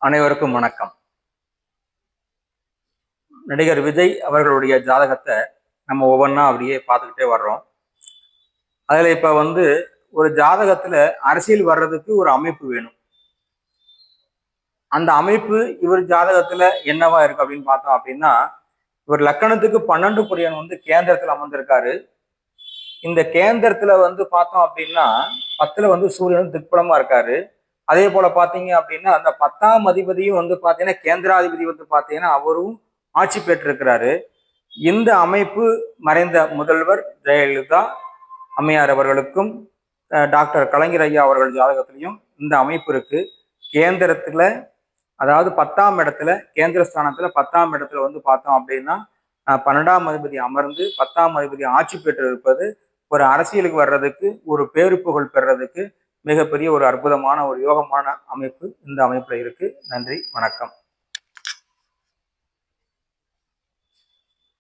அனைவருக்கும் வணக்கம். நடிகர் விஜய் அவர்களுடைய ஜாதகத்தை நம்ம ஒவ்வொன்றா அப்படியே பார்த்துக்கிட்டே வர்றோம். அதில் இப்போ ஒரு ஜாதகத்தில் அரசியல் வர்றதுக்கு ஒரு அமைப்பு வேணும். அந்த அமைப்பு இவர் ஜாதகத்தில் என்னவா இருக்கு அப்படின்னு பார்த்தோம் அப்படின்னா, இவர் லக்கணத்துக்கு 12 குடியன் கேந்திரத்தில் அமர்ந்திருக்காரு. இந்த கேந்திரத்தில் பார்த்தோம் அப்படின்னா 10ல் சூரியன் திக்பலமா இருக்காரு. அதே போல பார்த்தீங்க அப்படின்னா அந்த 10ஆம் அதிபதியும் பார்த்தீங்கன்னா கேந்திராதிபதி பார்த்தீங்கன்னா அவரும் ஆட்சி பெற்றிருக்கிறாரு. இந்த அமைப்பு மறைந்த முதல்வர் ஜெயலலிதா அம்மையார் அவர்களுக்கும் டாக்டர் கலைஞர் ஐயா அவர்கள் ஜாதகத்திலையும் இந்த அமைப்பு இருக்கு. கேந்திரத்துல அதாவது 10ஆம் இடத்துல கேந்திரஸ்தானத்துல 10ஆம் இடத்துல பார்த்தோம் அப்படின்னா 12ஆம் அதிபதி அமர்ந்து 10ஆம் அதிபதி ஆட்சி பெற்று இருப்பது ஒரு அரசியலுக்கு வர்றதுக்கு ஒரு பேரு புகழ் பெறதுக்கு மிகப்பெரிய ஒரு அற்புதமான ஒரு யோகமான அமைப்பு இந்த அமைப்புல இருக்கு. நன்றி, வணக்கம்.